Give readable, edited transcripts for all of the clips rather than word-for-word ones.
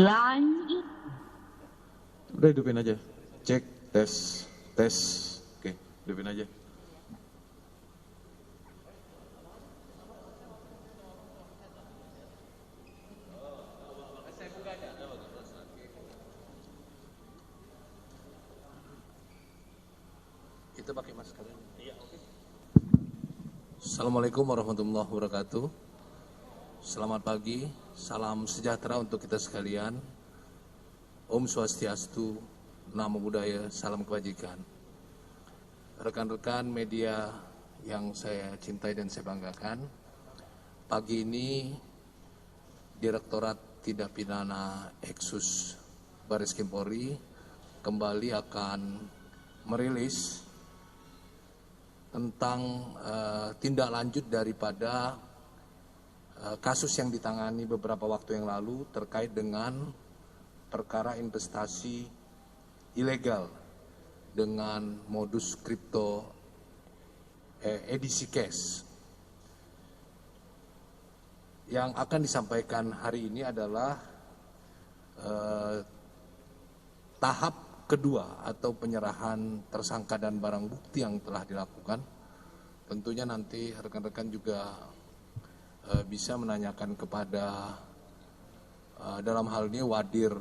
line. Udah hidupin aja. Cek, tes. Oke, hidupin aja. Kita pakai masker. Iya, oke. Assalamualaikum warahmatullahi wabarakatuh. Selamat pagi, salam sejahtera untuk kita sekalian. Om Swastiastu, Namo Buddhaya, salam kebajikan. Rekan-rekan media yang saya cintai dan saya banggakan, pagi ini Direktorat Tindak Pidana Eksus Baris Krim Polri kembali akan merilis tentang tindak lanjut daripada kasus yang ditangani beberapa waktu yang lalu terkait dengan perkara investasi ilegal dengan modus kripto edisi cash. Yang akan disampaikan hari ini adalah tahap kedua atau penyerahan tersangka dan barang bukti yang telah dilakukan. Tentunya nanti rekan-rekan juga bisa menanyakan kepada dalam hal ini Wadir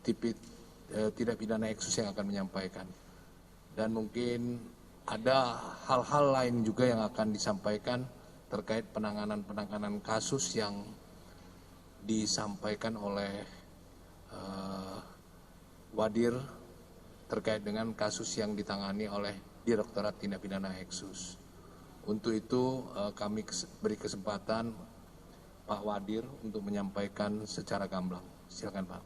Tindak Pidana Eksus yang akan menyampaikan. Dan mungkin ada hal-hal lain juga yang akan disampaikan terkait penanganan kasus yang disampaikan oleh Wadir terkait dengan kasus yang ditangani oleh Direktorat Tindak Pidana Eksus. Untuk itu kami beri kesempatan Pak Wadir untuk menyampaikan secara gamblang. Silakan Pak.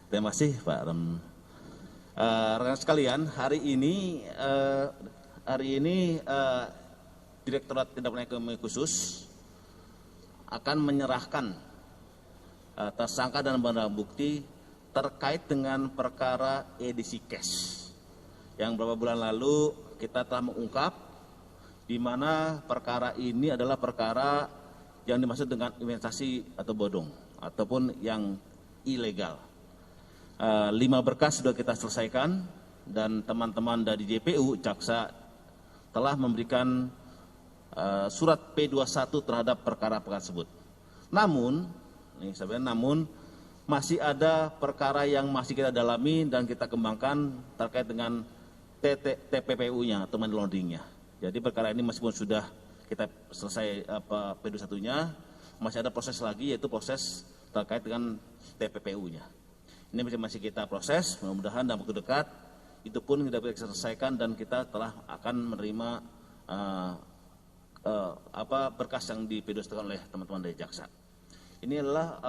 Terima kasih Pak Ram. Rekan sekalian, hari ini Direktorat Tindak Pidana Ekonomi Khusus akan menyerahkan tersangka dan barang bukti terkait dengan perkara edisi cash yang beberapa bulan lalu kita telah mengungkap, di mana perkara ini adalah perkara yang dimaksud dengan investasi atau bodong ataupun yang ilegal. 5 berkas sudah kita selesaikan dan teman-teman dari JPU jaksa telah memberikan surat P21 terhadap perkara-perkara tersebut. Namun masih ada perkara yang masih kita dalami dan kita kembangkan terkait dengan TPPU-nya atau money laundering-nya. Jadi perkara ini meskipun sudah kita selesai P21-nya, masih ada proses lagi, yaitu proses terkait dengan TPPU-nya. Ini masih kita proses, mudah-mudahan dalam waktu dekat itu pun kita bisa selesaikan dan kita telah akan menerima berkas yang di P21 oleh teman-teman dari jaksa. Ini adalah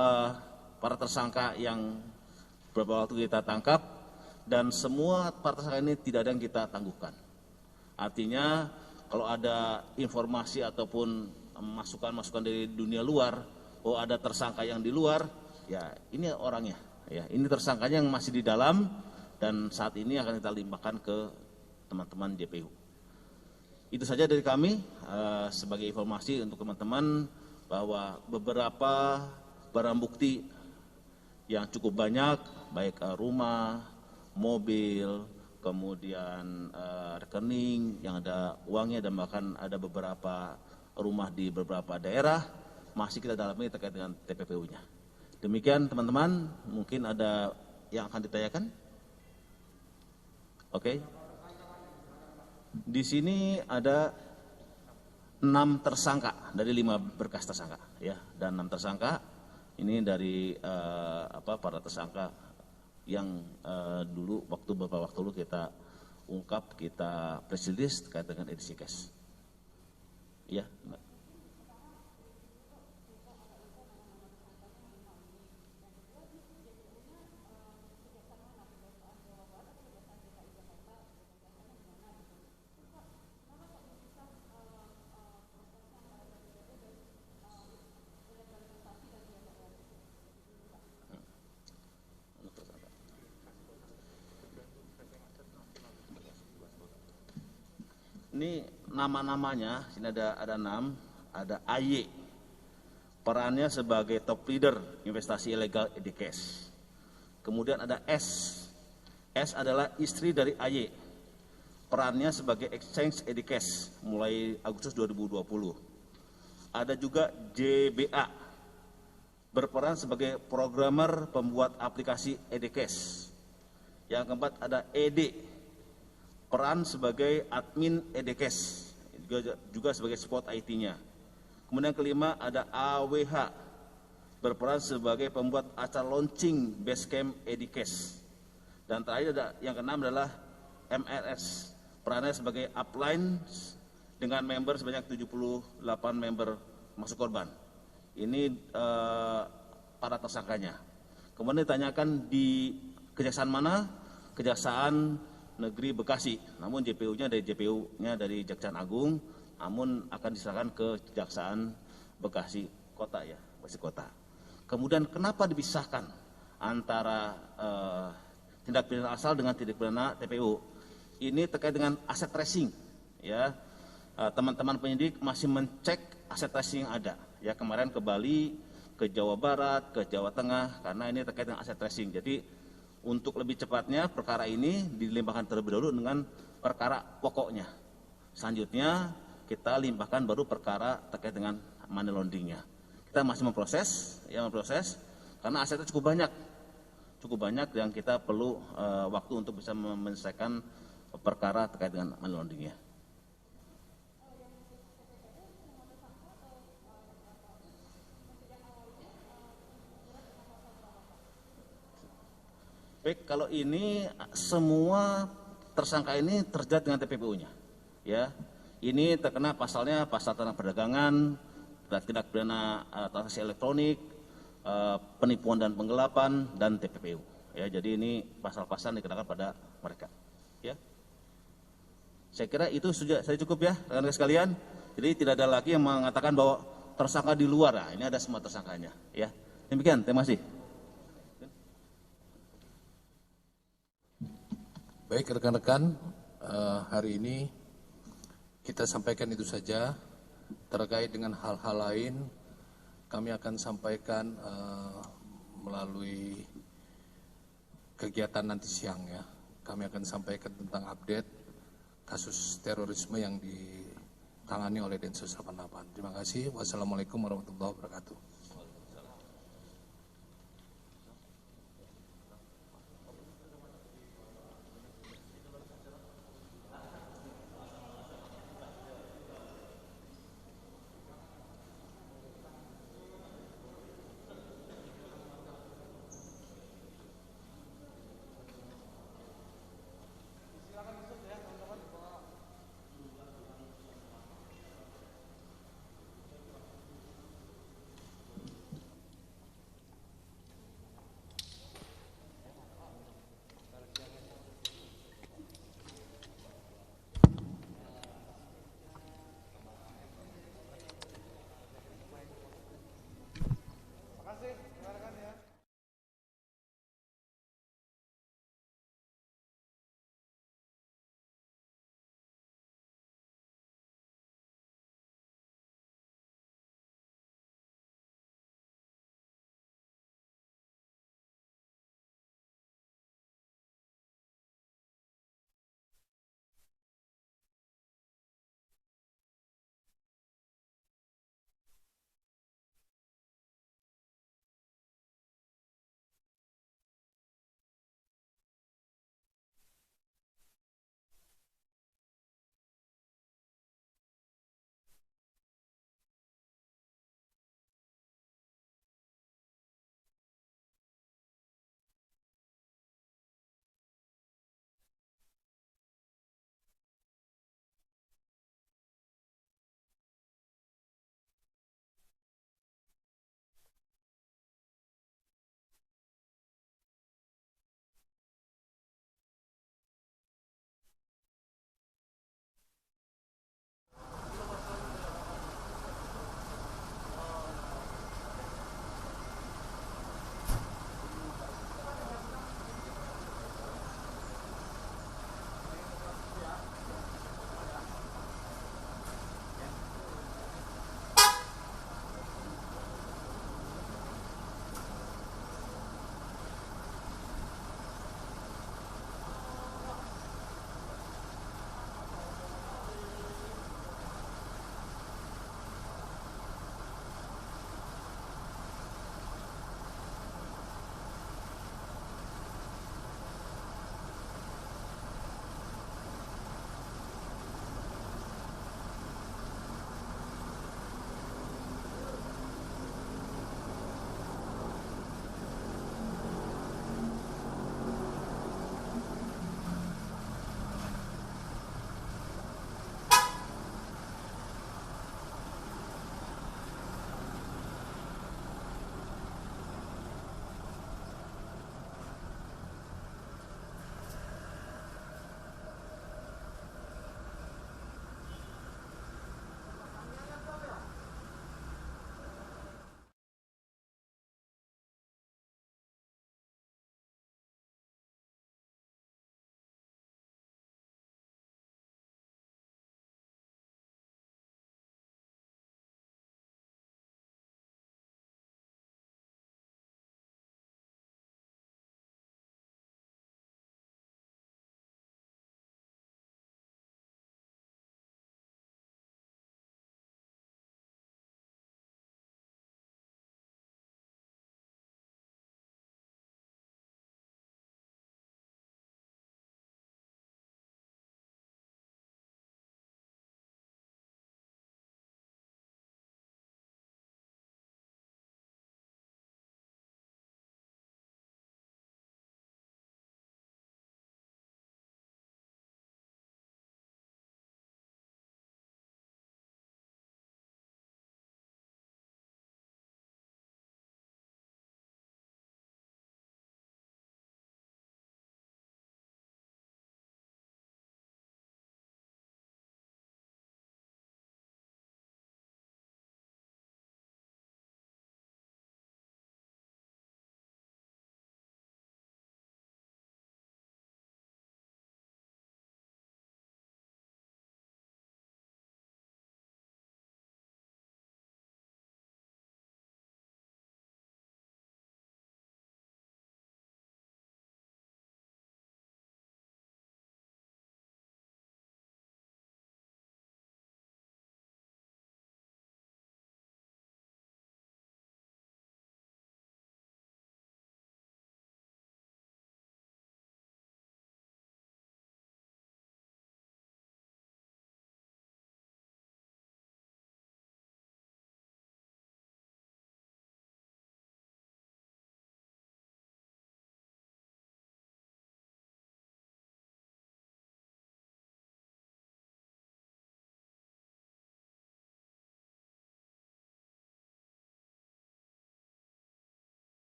para tersangka yang beberapa waktu kita tangkap. Dan semua para tersangka ini tidak ada yang kita tangguhkan. Artinya kalau ada informasi ataupun masukan-masukan dari dunia luar, oh ada tersangka yang di luar, ya ini orangnya. Ya, ini tersangkanya yang masih di dalam dan saat ini akan kita limpahkan ke teman-teman JPU. Itu saja dari kami sebagai informasi untuk teman-teman bahwa beberapa barang bukti yang cukup banyak, baik rumah, mobil, kemudian rekening yang ada uangnya dan bahkan ada beberapa rumah di beberapa daerah masih kita dalami terkait dengan TPPU-nya. Demikian teman-teman, mungkin ada yang akan ditanyakan? Oke. Di sini ada 6 tersangka dari 5 berkas tersangka, ya, dan 6 tersangka ini dari para tersangka yang dulu beberapa waktu lalu kita ungkap, kita press release terkait dengan edisi cash. Ya, Mbak. Ini 6 nama-namanya, sini ada 6, ada AY, perannya sebagai top leader investasi ilegal EDCash. Kemudian ada S adalah istri dari AY, perannya sebagai exchange EDCash mulai Agustus 2020. Ada juga JBA, berperan sebagai programmer pembuat aplikasi EDCash. Yang keempat ada ED, peran sebagai admin EDCash, juga sebagai support IT-nya. Kemudian kelima ada AWH, berperan sebagai pembuat acara launching Basecamp EDCash. Dan terakhir ada yang keenam adalah MRS, perannya sebagai upline dengan member sebanyak 78 member masuk korban. Ini para tersangkanya. Kemudian ditanyakan di kejaksaan mana? Kejaksaan Negeri Bekasi. Namun JPU-nya dari Kejaksaan Agung, namun akan diserahkan ke Kejaksaan Bekasi Kota ya, Bekasi Kota. Kemudian kenapa dipisahkan antara tindak pidana asal dengan tindak pidana TPU? Ini terkait dengan aset tracing, ya. Teman-teman penyidik masih mencek aset tracing yang ada. Ya, kemarin ke Bali, ke Jawa Barat, ke Jawa Tengah, karena ini terkait dengan aset tracing. Jadi untuk lebih cepatnya perkara ini dilimpahkan terlebih dahulu dengan perkara pokoknya. Selanjutnya kita limpahkan baru perkara terkait dengan money laundering-nya. Kita masih memproses, karena asetnya cukup banyak yang kita perlu waktu untuk bisa menyelesaikan perkara terkait dengan money laundering-nya. Baik, kalau ini semua tersangka ini terjerat dengan TPPU-nya, ya. Ini terkena pasalnya pasal tentang perdagangan, tindak pidana transaksi elektronik, penipuan dan penggelapan, dan TPPU. Ya, jadi ini pasal-pasal dikenakan pada mereka. Ya, saya kira itu sudah saya cukup ya, rekan-rekan sekalian. Jadi tidak ada lagi yang mengatakan bahwa tersangka di luar. Nah, ini ada semua tersangkanya. Ya, demikian. Terima kasih. Baik rekan-rekan, hari ini kita sampaikan itu saja. Terkait dengan hal-hal lain, kami akan sampaikan melalui kegiatan nanti siang ya. Kami akan sampaikan tentang update kasus terorisme yang ditangani oleh Densus 88. Terima kasih. Wassalamualaikum warahmatullahi wabarakatuh.